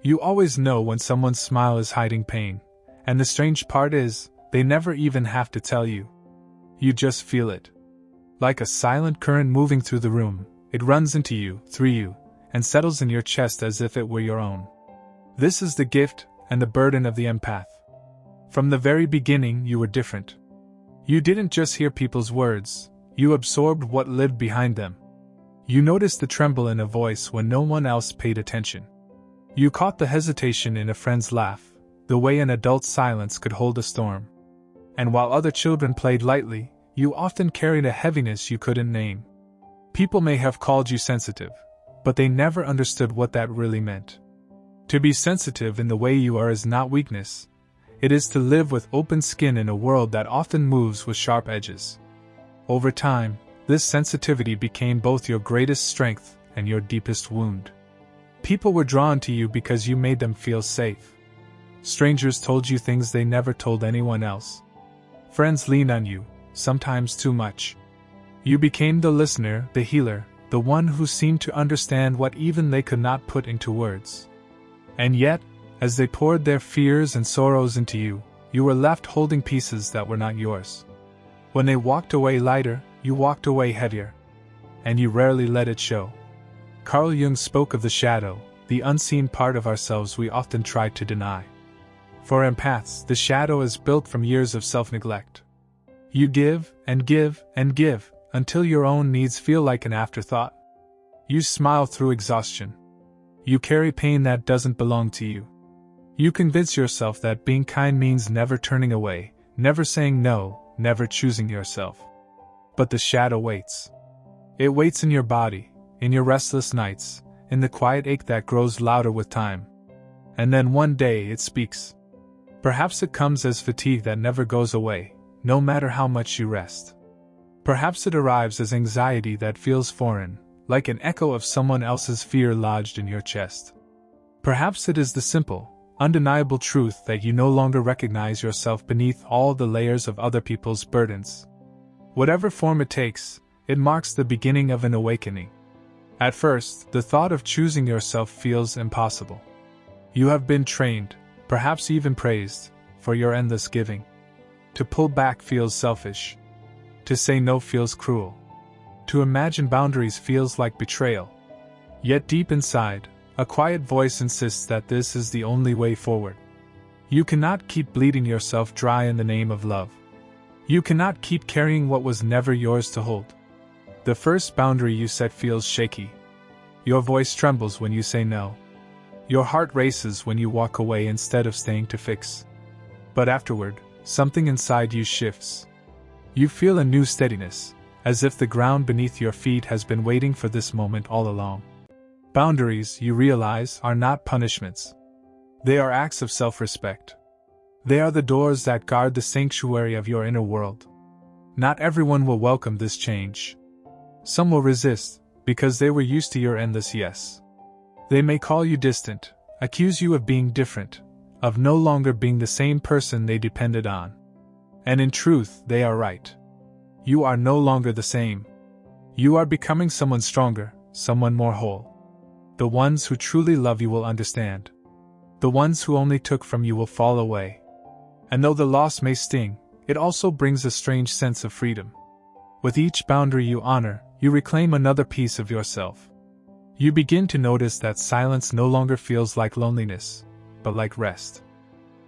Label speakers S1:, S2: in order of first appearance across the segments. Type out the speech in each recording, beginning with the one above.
S1: You always know when someone's smile is hiding pain, and the strange part is, they never even have to tell you. You just feel it. Like a silent current moving through the room, it runs into you, through you, and settles in your chest as if it were your own. This is the gift and the burden of the empath. From the very beginning, you were different. You didn't just hear people's words, you absorbed what lived behind them. You noticed the tremble in a voice when no one else paid attention. You caught the hesitation in a friend's laugh, the way an adult's silence could hold a storm. And while other children played lightly, you often carried a heaviness you couldn't name. People may have called you sensitive, but they never understood what that really meant. To be sensitive in the way you are is not weakness. It is to live with open skin in a world that often moves with sharp edges. Over time, this sensitivity became both your greatest strength and your deepest wound. People were drawn to you because you made them feel safe. Strangers told you things they never told anyone else. Friends leaned on you, sometimes too much. You became the listener, the healer, the one who seemed to understand what even they could not put into words. And yet, as they poured their fears and sorrows into you, you were left holding pieces that were not yours. When they walked away lighter, you walked away heavier. And you rarely let it show. Carl Jung spoke of the shadow, the unseen part of ourselves we often try to deny. For empaths, the shadow is built from years of self-neglect. You give, and give, and give, until your own needs feel like an afterthought. You smile through exhaustion. You carry pain that doesn't belong to you. You convince yourself that being kind means never turning away, never saying no, never choosing yourself. But the shadow waits. It waits in your body, in your restless nights, in the quiet ache that grows louder with time. And then one day it speaks. Perhaps it comes as fatigue that never goes away, no matter how much you rest. Perhaps it arrives as anxiety that feels foreign, like an echo of someone else's fear lodged in your chest. Perhaps it is the simple, undeniable truth that you no longer recognize yourself beneath all the layers of other people's burdens. Whatever form it takes, it marks the beginning of an awakening. At first, the thought of choosing yourself feels impossible. You have been trained, perhaps even praised, for your endless giving. To pull back feels selfish. To say no feels cruel. To imagine boundaries feels like betrayal. Yet deep inside, a quiet voice insists that this is the only way forward. You cannot keep bleeding yourself dry in the name of love. You cannot keep carrying what was never yours to hold. The first boundary you set feels shaky. Your voice trembles when you say no. Your heart races when you walk away instead of staying to fix. But afterward, something inside you shifts. You feel a new steadiness, as if the ground beneath your feet has been waiting for this moment all along. Boundaries, you realize, are not punishments. They are acts of self-respect. They are the doors that guard the sanctuary of your inner world. Not everyone will welcome this change. Some will resist, because they were used to your endless yes. They may call you distant, accuse you of being different, of no longer being the same person they depended on. And in truth, they are right. You are no longer the same. You are becoming someone stronger, someone more whole. The ones who truly love you will understand. The ones who only took from you will fall away. And though the loss may sting, it also brings a strange sense of freedom. With each boundary you honor, you reclaim another piece of yourself. You begin to notice that silence no longer feels like loneliness, but like rest.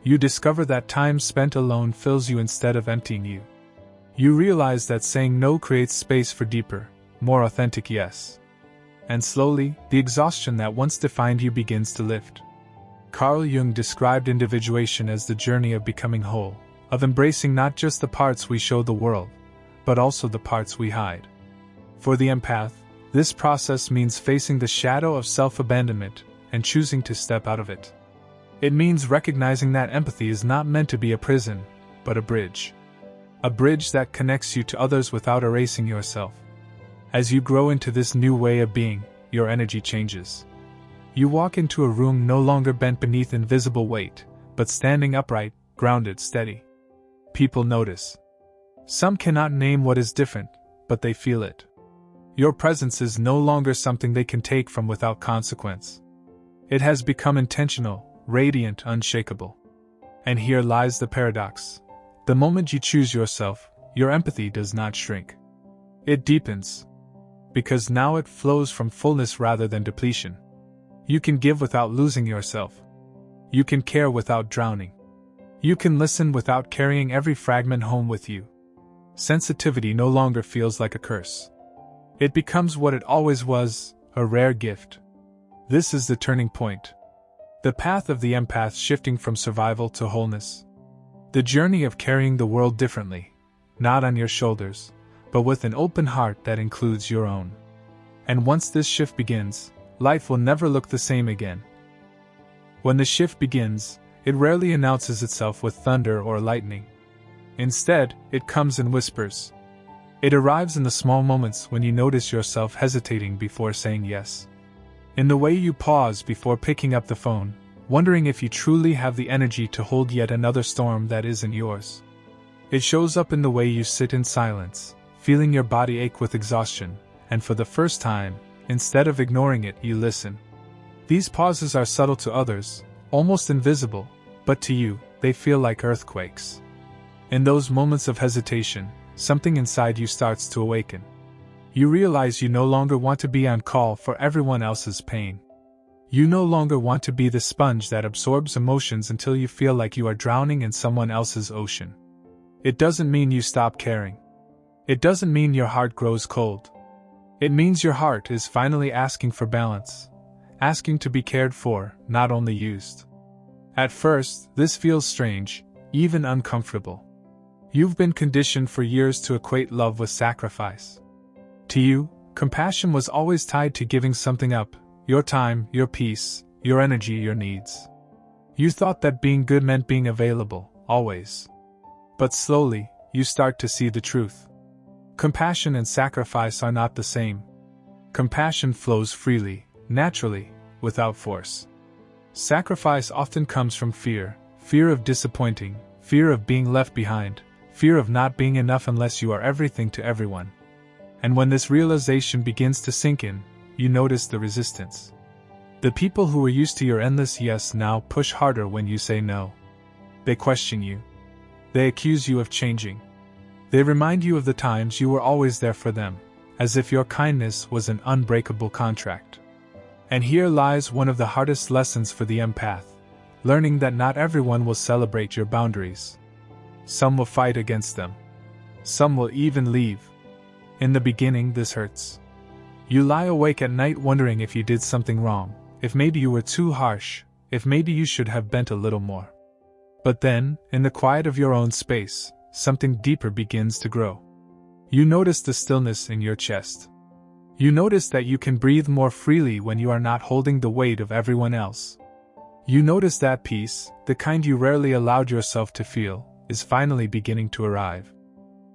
S1: You discover that time spent alone fills you instead of emptying you. You realize that saying no creates space for deeper, more authentic yes. And slowly, the exhaustion that once defined you begins to lift. Carl Jung described individuation as the journey of becoming whole, of embracing not just the parts we show the world, but also the parts we hide. For the empath, this process means facing the shadow of self-abandonment and choosing to step out of it. It means recognizing that empathy is not meant to be a prison, but a bridge. A bridge that connects you to others without erasing yourself. As you grow into this new way of being, your energy changes. You walk into a room no longer bent beneath invisible weight, but standing upright, grounded, steady. People notice. Some cannot name what is different, but they feel it. Your presence is no longer something they can take from without consequence. It has become intentional, radiant, unshakable. And here lies the paradox. The moment you choose yourself, your empathy does not shrink. It deepens. Because now it flows from fullness rather than depletion. You can give without losing yourself. You can care without drowning. You can listen without carrying every fragment home with you. Sensitivity no longer feels like a curse. It becomes what it always was, a rare gift. This is the turning point. The path of the empath shifting from survival to wholeness. The journey of carrying the world differently, not on your shoulders, but with an open heart that includes your own. And once this shift begins, life will never look the same again. When the shift begins, it rarely announces itself with thunder or lightning. Instead, it comes in whispers. It arrives in the small moments when you notice yourself hesitating before saying yes. In the way you pause before picking up the phone, wondering if you truly have the energy to hold yet another storm that isn't yours. It shows up in the way you sit in silence, feeling your body ache with exhaustion, and for the first time, instead of ignoring it, you listen. These pauses are subtle to others, almost invisible, but to you, they feel like earthquakes. In those moments of hesitation, something inside you starts to awaken. You realize you no longer want to be on call for everyone else's pain. You no longer want to be the sponge that absorbs emotions until you feel like you are drowning in someone else's ocean. It doesn't mean you stop caring. It doesn't mean your heart grows cold. It means your heart is finally asking for balance, asking to be cared for, not only used. At first, this feels strange, even uncomfortable. You've been conditioned for years to equate love with sacrifice. To you, compassion was always tied to giving something up, your time, your peace, your energy, your needs. You thought that being good meant being available, always. But slowly, you start to see the truth. Compassion and sacrifice are not the same. Compassion flows freely, naturally, without force. Sacrifice often comes from fear, fear of disappointing, fear of being left behind, fear of not being enough unless you are everything to everyone. And when this realization begins to sink in, you notice the resistance. The people who were used to your endless yes now push harder when you say no. They question you. They accuse you of changing. They remind you of the times you were always there for them, as if your kindness was an unbreakable contract. And here lies one of the hardest lessons for the empath, learning that not everyone will celebrate your boundaries. Some will fight against them. Some will even leave. In the beginning, this hurts. You lie awake at night wondering if you did something wrong, if maybe you were too harsh, if maybe you should have bent a little more. But then, in the quiet of your own space, something deeper begins to grow. You notice the stillness in your chest. You notice that you can breathe more freely when you are not holding the weight of everyone else. You notice that peace, the kind you rarely allowed yourself to feel, is finally beginning to arrive.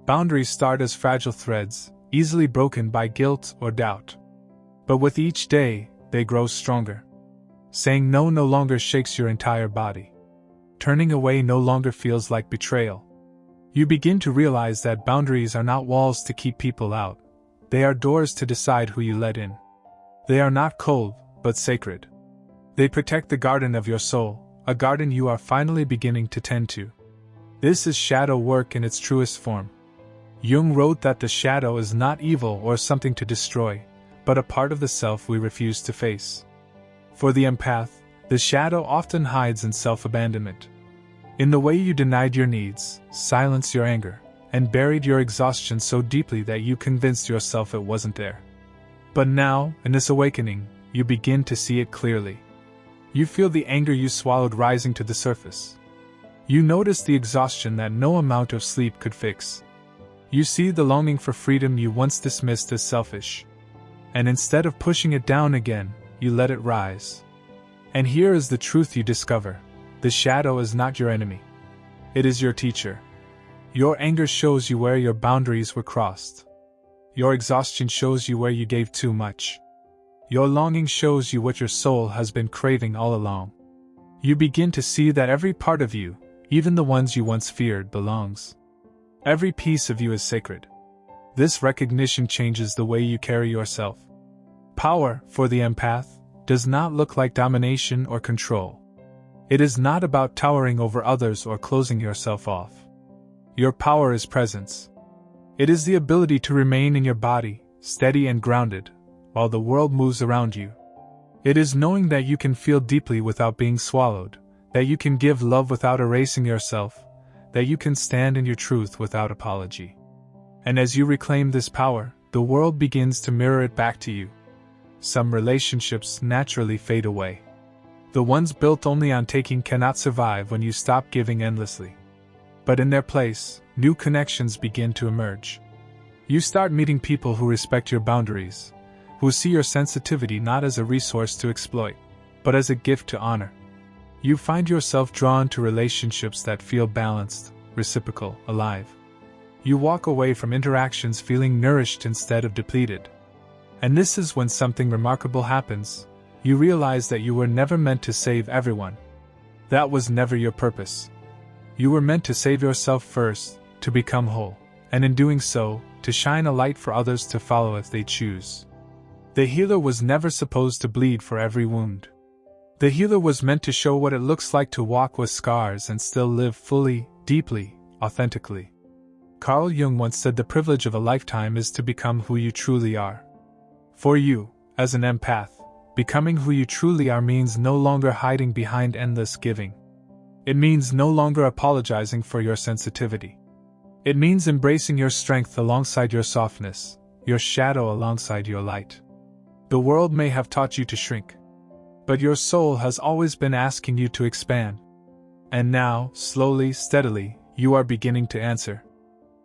S1: Boundaries start as fragile threads, easily broken by guilt or doubt. But with each day, they grow stronger. Saying no longer shakes your entire body. Turning away no longer feels like betrayal. You begin to realize that boundaries are not walls to keep people out. They are doors to decide who you let in. They are not cold, but sacred. They protect the garden of your soul, a garden you are finally beginning to tend to. This is shadow work in its truest form. Jung wrote that the shadow is not evil or something to destroy, but a part of the self we refuse to face. For the empath, the shadow often hides in self-abandonment. In the way you denied your needs, silenced your anger, and buried your exhaustion so deeply that you convinced yourself it wasn't there. But now, in this awakening, you begin to see it clearly. You feel the anger you swallowed rising to the surface. You notice the exhaustion that no amount of sleep could fix. You see the longing for freedom you once dismissed as selfish. And instead of pushing it down again, you let it rise. And here is the truth you discover. The shadow is not your enemy. It is your teacher. Your anger shows you where your boundaries were crossed. Your exhaustion shows you where you gave too much. Your longing shows you what your soul has been craving all along. You begin to see that every part of you, even the ones you once feared, belongs. Every piece of you is sacred. This recognition changes the way you carry yourself. Power, for the empath, does not look like domination or control. It is not about towering over others or closing yourself off. Your power is presence. It is the ability to remain in your body, steady and grounded, while the world moves around you. It is knowing that you can feel deeply without being swallowed, that you can give love without erasing yourself, that you can stand in your truth without apology. And as you reclaim this power, the world begins to mirror it back to you. Some relationships naturally fade away. The ones built only on taking cannot survive when you stop giving endlessly. But in their place, new connections begin to emerge. You start meeting people who respect your boundaries, who see your sensitivity not as a resource to exploit, but as a gift to honor. You find yourself drawn to relationships that feel balanced, reciprocal, alive. You walk away from interactions feeling nourished instead of depleted. And this is when something remarkable happens. You realize that you were never meant to save everyone. That was never your purpose. You were meant to save yourself first, to become whole, and in doing so, to shine a light for others to follow if they choose. The healer was never supposed to bleed for every wound. The healer was meant to show what it looks like to walk with scars and still live fully, deeply, authentically. Carl Jung once said the privilege of a lifetime is to become who you truly are. For you, as an empath, becoming who you truly are means no longer hiding behind endless giving. It means no longer apologizing for your sensitivity. It means embracing your strength alongside your softness, your shadow alongside your light. The world may have taught you to shrink, but your soul has always been asking you to expand. And now, slowly, steadily, you are beginning to answer.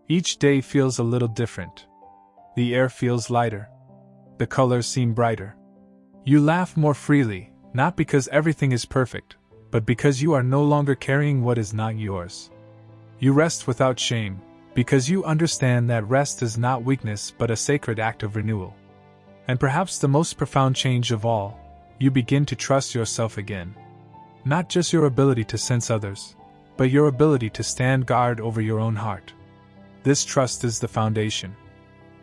S1: Each day feels a little different. The air feels lighter. The colors seem brighter. You laugh more freely, not because everything is perfect, but because you are no longer carrying what is not yours. You rest without shame, because you understand that rest is not weakness but a sacred act of renewal. And perhaps the most profound change of all, you begin to trust yourself again. Not just your ability to sense others, but your ability to stand guard over your own heart. This trust is the foundation.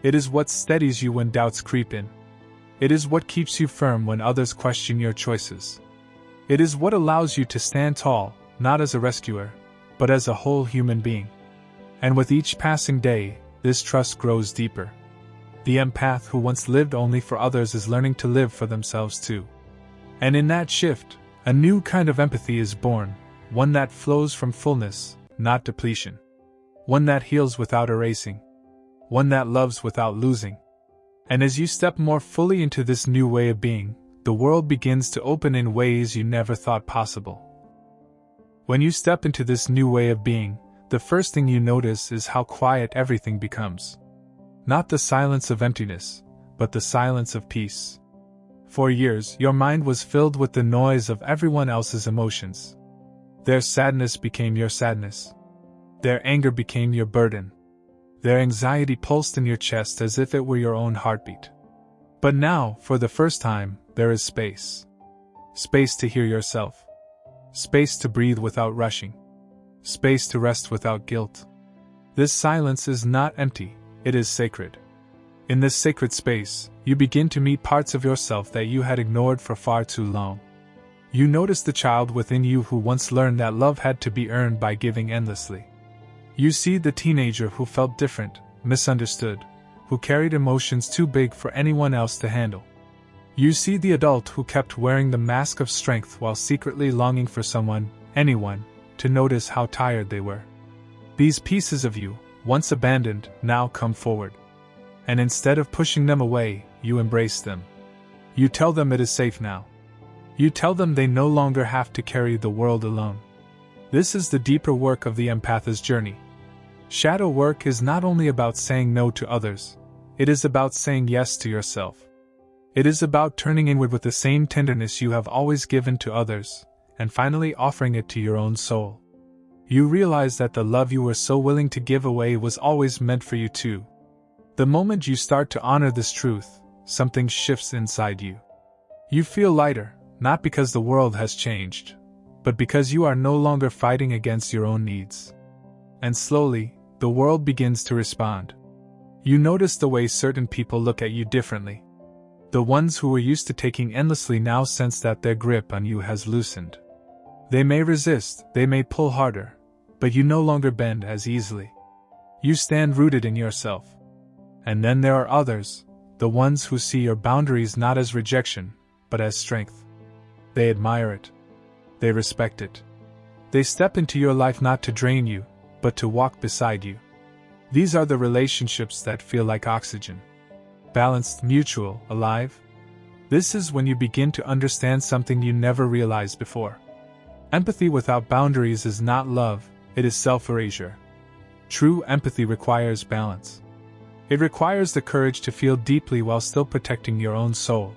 S1: It is what steadies you when doubts creep in. It is what keeps you firm when others question your choices. It is what allows you to stand tall, not as a rescuer, but as a whole human being. And with each passing day, this trust grows deeper. The empath who once lived only for others is learning to live for themselves too. And in that shift, a new kind of empathy is born, one that flows from fullness, not depletion. One that heals without erasing. One that loves without losing. And as you step more fully into this new way of being, the world begins to open in ways you never thought possible. When you step into this new way of being, the first thing you notice is how quiet everything becomes. Not the silence of emptiness, but the silence of peace. For years, your mind was filled with the noise of everyone else's emotions. Their sadness became your sadness. Their anger became your burden. Their anxiety pulsed in your chest as if it were your own heartbeat. But now, for the first time, there is space. Space to hear yourself. Space to breathe without rushing. Space to rest without guilt. This silence is not empty, it is sacred. In this sacred space, you begin to meet parts of yourself that you had ignored for far too long. You notice the child within you who once learned that love had to be earned by giving endlessly. You see the teenager who felt different, misunderstood, who carried emotions too big for anyone else to handle. You see the adult who kept wearing the mask of strength while secretly longing for someone, anyone, to notice how tired they were. These pieces of you, once abandoned, now come forward. And instead of pushing them away, you embrace them. You tell them it is safe now. You tell them they no longer have to carry the world alone. This is the deeper work of the empath's journey. Shadow work is not only about saying no to others, it is about saying yes to yourself. It is about turning inward with the same tenderness you have always given to others, and finally offering it to your own soul. You realize that the love you were so willing to give away was always meant for you too. The moment you start to honor this truth, something shifts inside you. You feel lighter, not because the world has changed, but because you are no longer fighting against your own needs. And slowly, the world begins to respond. You notice the way certain people look at you differently. The ones who were used to taking endlessly now sense that their grip on you has loosened. They may resist, they may pull harder, but you no longer bend as easily. You stand rooted in yourself. And then there are others, the ones who see your boundaries not as rejection, but as strength. They admire it. They respect it. They step into your life not to drain you, but to walk beside you. These are the relationships that feel like oxygen. Balanced, mutual, alive. This is when you begin to understand something you never realized before. Empathy without boundaries is not love, it is self-erasure. True empathy requires balance. It requires the courage to feel deeply while still protecting your own soul.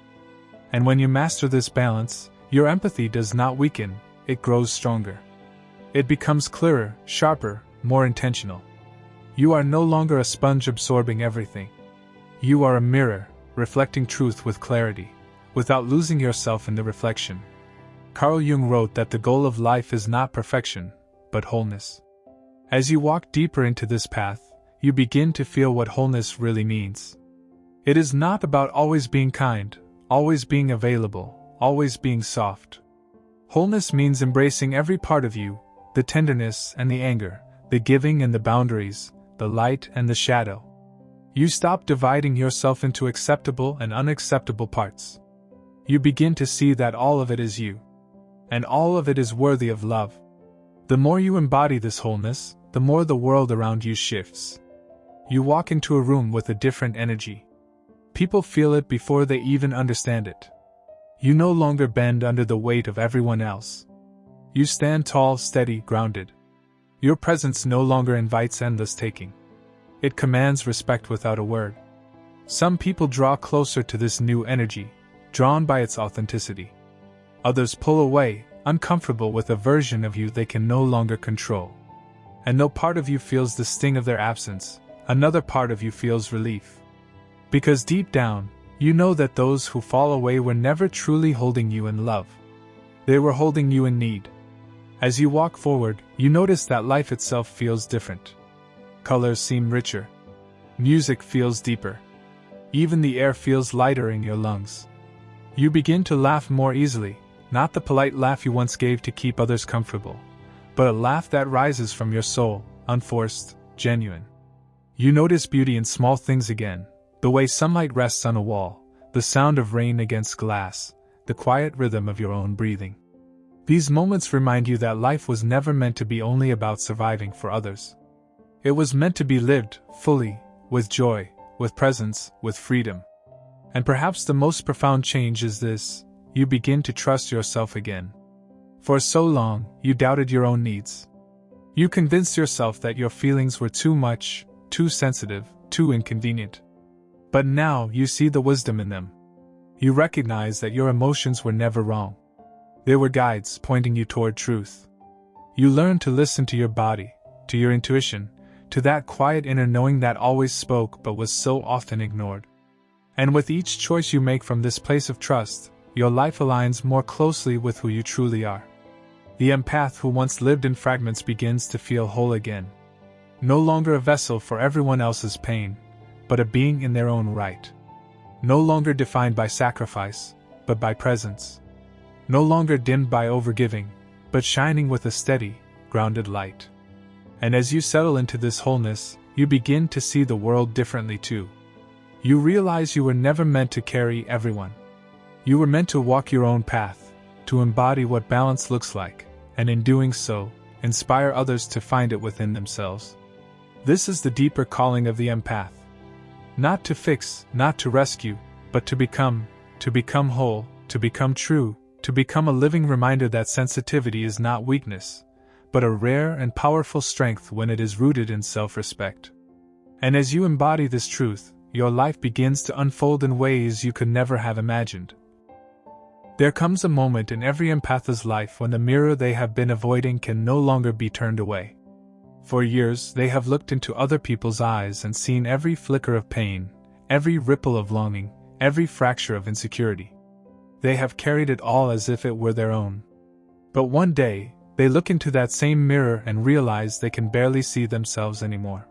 S1: And when you master this balance, your empathy does not weaken, it grows stronger. It becomes clearer, sharper, more intentional. You are no longer a sponge absorbing everything. You are a mirror, reflecting truth with clarity, without losing yourself in the reflection. Carl Jung wrote that the goal of life is not perfection, but wholeness. As you walk deeper into this path, you begin to feel what wholeness really means. It is not about always being kind, always being available, always being soft. Wholeness means embracing every part of you, the tenderness and the anger, the giving and the boundaries, the light and the shadow. You stop dividing yourself into acceptable and unacceptable parts. You begin to see that all of it is you. And all of it is worthy of love. The more you embody this wholeness, the more the world around you shifts. You walk into a room with a different energy. People feel it before they even understand it. You no longer bend under the weight of everyone else. You stand tall, steady, grounded. Your presence no longer invites endless taking. It commands respect without a word. Some people draw closer to this new energy, drawn by its authenticity. Others pull away, uncomfortable with a version of you they can no longer control. And no part of you feels the sting of their absence, another part of you feels relief. Because deep down, you know that those who fall away were never truly holding you in love. They were holding you in need. As you walk forward, you notice that life itself feels different. Colors seem richer. Music feels deeper. Even the air feels lighter in your lungs. You begin to laugh more easily, not the polite laugh you once gave to keep others comfortable, but a laugh that rises from your soul, unforced, genuine. You notice beauty in small things again, the way sunlight rests on a wall, the sound of rain against glass, the quiet rhythm of your own breathing. These moments remind you that life was never meant to be only about surviving for others. It was meant to be lived, fully, with joy, with presence, with freedom. And perhaps the most profound change is this: you begin to trust yourself again. For so long, you doubted your own needs. You convinced yourself that your feelings were too much, too sensitive, too inconvenient. But now you see the wisdom in them. You recognize that your emotions were never wrong. They were guides pointing you toward truth. You learn to listen to your body, to your intuition, to that quiet inner knowing that always spoke but was so often ignored. And with each choice you make from this place of trust, your life aligns more closely with who you truly are. The empath who once lived in fragments begins to feel whole again. No longer a vessel for everyone else's pain, but a being in their own right. No longer defined by sacrifice, but by presence. No longer dimmed by overgiving, but shining with a steady, grounded light. And as you settle into this wholeness, you begin to see the world differently too. You realize you were never meant to carry everyone. You were meant to walk your own path, to embody what balance looks like, and in doing so, inspire others to find it within themselves. This is the deeper calling of the empath. Not to fix, not to rescue, but to become whole, to become true, to become a living reminder that sensitivity is not weakness, but a rare and powerful strength when it is rooted in self-respect. And as you embody this truth, your life begins to unfold in ways you could never have imagined. There comes a moment in every empath's life when the mirror they have been avoiding can no longer be turned away. For years, they have looked into other people's eyes and seen every flicker of pain, every ripple of longing, every fracture of insecurity. They have carried it all as if it were their own. But one day, they look into that same mirror and realize they can barely see themselves anymore.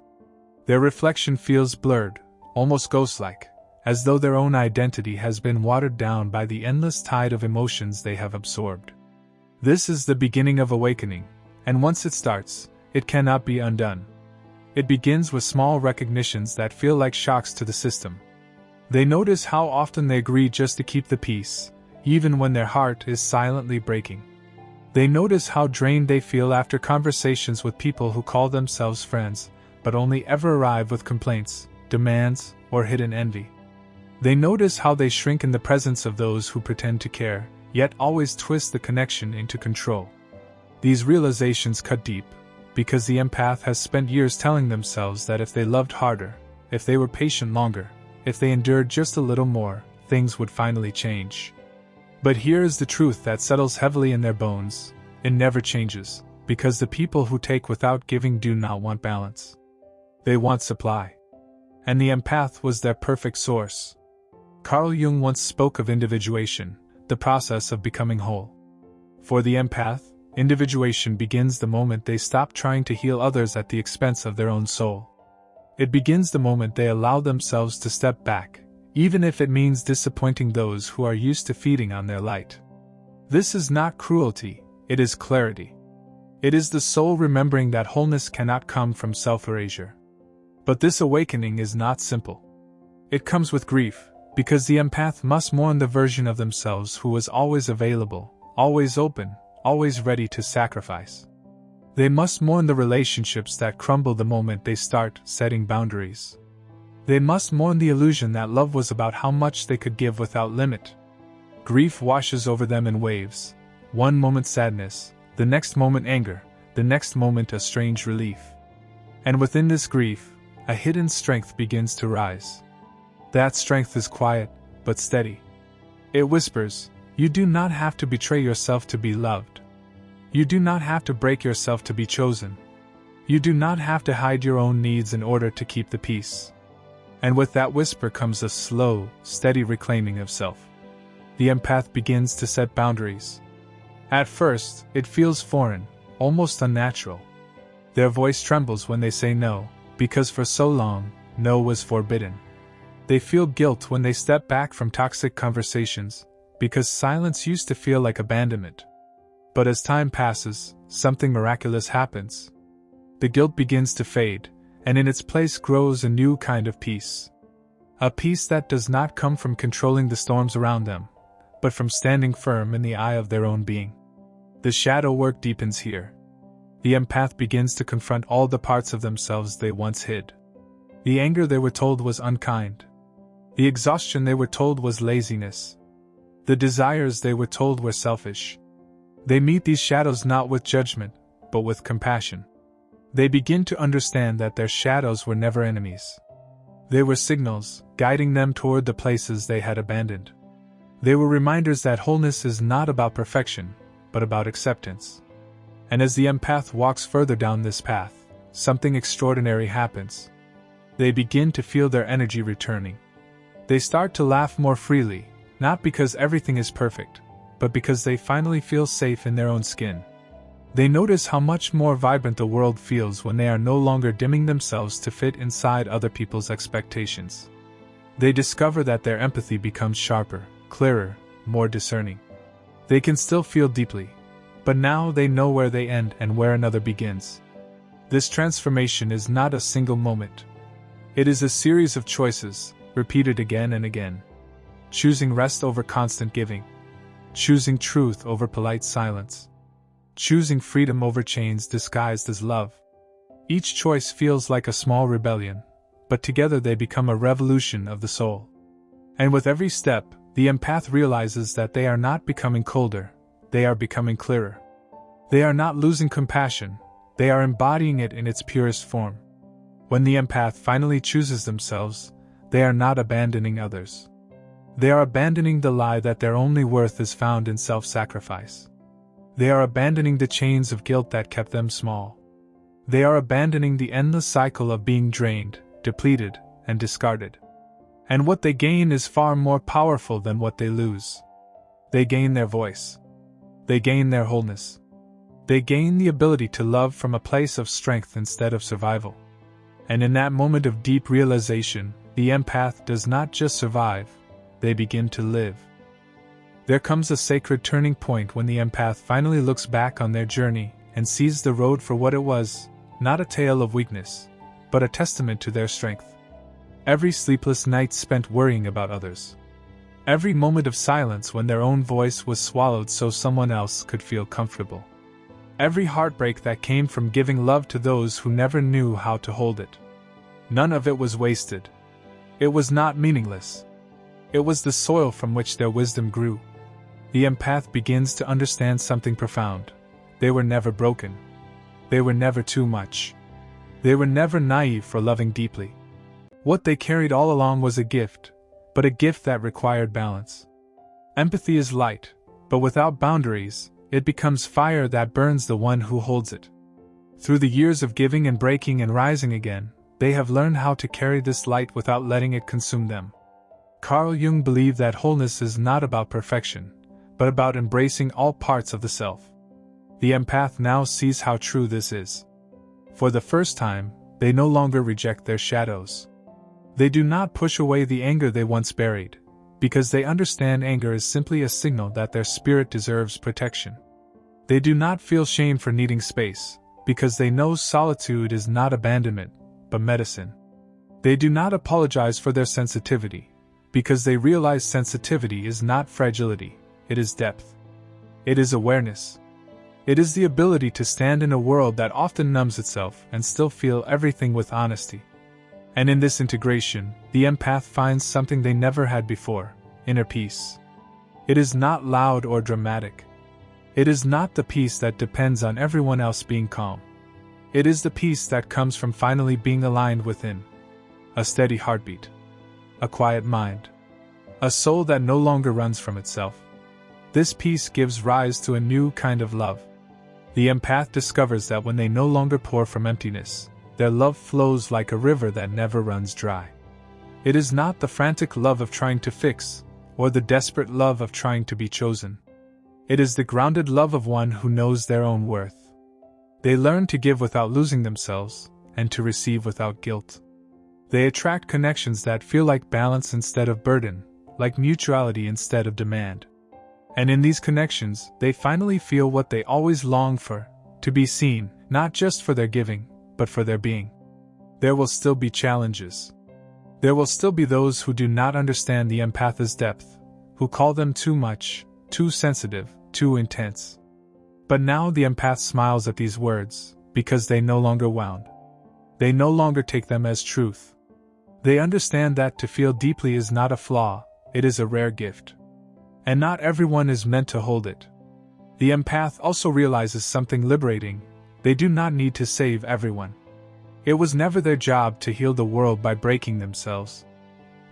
S1: Their reflection feels blurred, almost ghost-like, as though their own identity has been watered down by the endless tide of emotions they have absorbed. This is the beginning of awakening, and once it starts, it cannot be undone. It begins with small recognitions that feel like shocks to the system. They notice how often they agree just to keep the peace, even when their heart is silently breaking. They notice how drained they feel after conversations with people who call themselves friends, but only ever arrive with complaints, demands, or hidden envy. They notice how they shrink in the presence of those who pretend to care, yet always twist the connection into control. These realizations cut deep, because the empath has spent years telling themselves that if they loved harder, if they were patient longer, if they endured just a little more, things would finally change. But here is the truth that settles heavily in their bones: it never changes, because the people who take without giving do not want balance. They want supply. And the empath was their perfect source. Carl Jung once spoke of individuation, the process of becoming whole. For the empath, individuation begins the moment they stop trying to heal others at the expense of their own soul. It begins the moment they allow themselves to step back, even if it means disappointing those who are used to feeding on their light. This is not cruelty, it is clarity. It is the soul remembering that wholeness cannot come from self-erasure. But this awakening is not simple. It comes with grief, because the empath must mourn the version of themselves who was always available, always open, always ready to sacrifice. They must mourn the relationships that crumble the moment they start setting boundaries. They must mourn the illusion that love was about how much they could give without limit. Grief washes over them in waves. One moment sadness, the next moment anger, the next moment a strange relief. And within this grief, a hidden strength begins to rise. That strength is quiet, but steady. It whispers, "You do not have to betray yourself to be loved. You do not have to break yourself to be chosen. You do not have to hide your own needs in order to keep the peace." And with that whisper comes a slow, steady reclaiming of self. The empath begins to set boundaries. At first, it feels foreign, almost unnatural. Their voice trembles when they say no, because for so long, no was forbidden. They feel guilt when they step back from toxic conversations, because silence used to feel like abandonment. But as time passes, something miraculous happens. The guilt begins to fade, and in its place grows a new kind of peace. A peace that does not come from controlling the storms around them, but from standing firm in the eye of their own being. The shadow work deepens here. The empath begins to confront all the parts of themselves they once hid. The anger they were told was unkind. The exhaustion they were told was laziness. The desires they were told were selfish. They meet these shadows not with judgment, but with compassion. They begin to understand that their shadows were never enemies. They were signals, guiding them toward the places they had abandoned. They were reminders that wholeness is not about perfection, but about acceptance. And as the empath walks further down this path, something extraordinary happens. They begin to feel their energy returning. They start to laugh more freely, not because everything is perfect, but because they finally feel safe in their own skin. They notice how much more vibrant the world feels when they are no longer dimming themselves to fit inside other people's expectations. They discover that their empathy becomes sharper, clearer, more discerning. They can still feel deeply, but now they know where they end and where another begins. This transformation is not a single moment. It is a series of choices, repeated again and again. Choosing rest over constant giving. Choosing truth over polite silence. Choosing freedom over chains disguised as love. Each choice feels like a small rebellion, but together they become a revolution of the soul. And with every step, the empath realizes that they are not becoming colder, they are becoming clearer. They are not losing compassion, they are embodying it in its purest form. When the empath finally chooses themselves, they are not abandoning others. They are abandoning the lie that their only worth is found in self-sacrifice. They are abandoning the chains of guilt that kept them small. They are abandoning the endless cycle of being drained, depleted, and discarded. And what they gain is far more powerful than what they lose. They gain their voice. They gain their wholeness. They gain the ability to love from a place of strength instead of survival. And in that moment of deep realization, The empath does not just survive, they begin to live. There comes a sacred turning point when the empath finally looks back on their journey and sees the road for what it was, not a tale of weakness, but a testament to their strength. Every sleepless night spent worrying about others. Every moment of silence when their own voice was swallowed so someone else could feel comfortable. Every heartbreak that came from giving love to those who never knew how to hold it. None of it was wasted. It was not meaningless. It was the soil from which their wisdom grew. The empath begins to understand something profound. They were never broken. They were never too much. They were never naive for loving deeply. What they carried all along was a gift, but a gift that required balance. Empathy is light, but without boundaries, it becomes fire that burns the one who holds it. Through the years of giving and breaking and rising again, they have learned how to carry this light without letting it consume them. Carl Jung believed that wholeness is not about perfection, but about embracing all parts of the self. The empath now sees how true this is. For the first time, they no longer reject their shadows. They do not push away the anger they once buried, because they understand anger is simply a signal that their spirit deserves protection. They do not feel shame for needing space, because they know solitude is not abandonment, but medicine. They do not apologize for their sensitivity, because they realize sensitivity is not fragility, it is depth. It is awareness. It is the ability to stand in a world that often numbs itself and still feel everything with honesty. And in this integration, the empath finds something they never had before: inner peace. It is not loud or dramatic. It is not the peace that depends on everyone else being calm. It is the peace that comes from finally being aligned within. A steady heartbeat. A quiet mind. A soul that no longer runs from itself. This peace gives rise to a new kind of love. The empath discovers that when they no longer pour from emptiness, their love flows like a river that never runs dry. It is not the frantic love of trying to fix, or the desperate love of trying to be chosen. It is the grounded love of one who knows their own worth. They learn to give without losing themselves, and to receive without guilt. They attract connections that feel like balance instead of burden, like mutuality instead of demand. And in these connections, they finally feel what they always long for: to be seen, not just for their giving, but for their being. There will still be challenges. There will still be those who do not understand the empath's depth, who call them too much, too sensitive, too intense. But now the empath smiles at these words, because they no longer wound. They no longer take them as truth. They understand that to feel deeply is not a flaw, it is a rare gift. And not everyone is meant to hold it. The empath also realizes something liberating: they do not need to save everyone. It was never their job to heal the world by breaking themselves.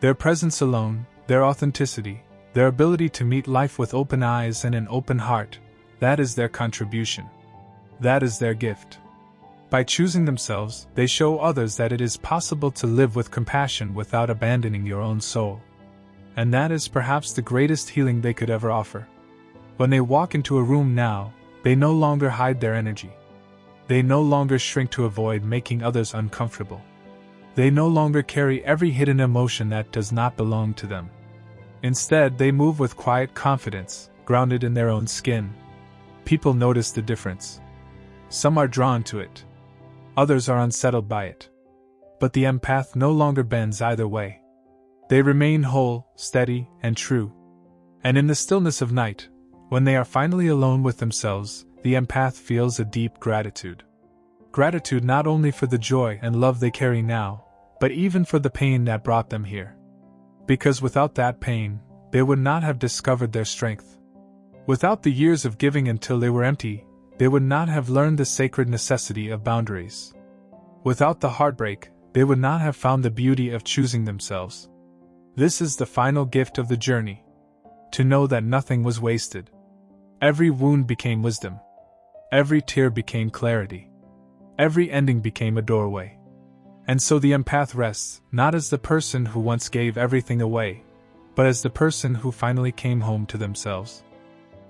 S1: Their presence alone, their authenticity, their ability to meet life with open eyes and an open heart, that is their contribution. That is their gift. By choosing themselves, they show others that it is possible to live with compassion without abandoning your own soul. And that is perhaps the greatest healing they could ever offer. When they walk into a room now, they no longer hide their energy. They no longer shrink to avoid making others uncomfortable. They no longer carry every hidden emotion that does not belong to them. Instead, they move with quiet confidence, grounded in their own skin. People notice the difference. Some are drawn to it. Others are unsettled by it. But the empath no longer bends either way. They remain whole, steady, and true. And in the stillness of night, when they are finally alone with themselves, the empath feels a deep gratitude. Gratitude not only for the joy and love they carry now, but even for the pain that brought them here. Because without that pain, they would not have discovered their strength. Without the years of giving until they were empty, they would not have learned the sacred necessity of boundaries. Without the heartbreak, they would not have found the beauty of choosing themselves. This is the final gift of the journey. To know that nothing was wasted. Every wound became wisdom. Every tear became clarity. Every ending became a doorway. And so the empath rests, not as the person who once gave everything away, but as the person who finally came home to themselves.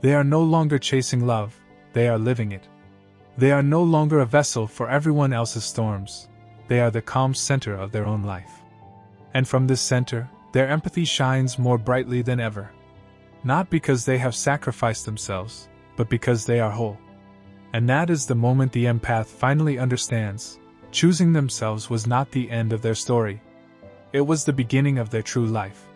S1: They are no longer chasing love, they are living it. They are no longer a vessel for everyone else's storms, they are the calm center of their own life. And from this center, their empathy shines more brightly than ever. Not because they have sacrificed themselves, but because they are whole. And that is the moment the empath finally understands: choosing themselves was not the end of their story. It was the beginning of their true life.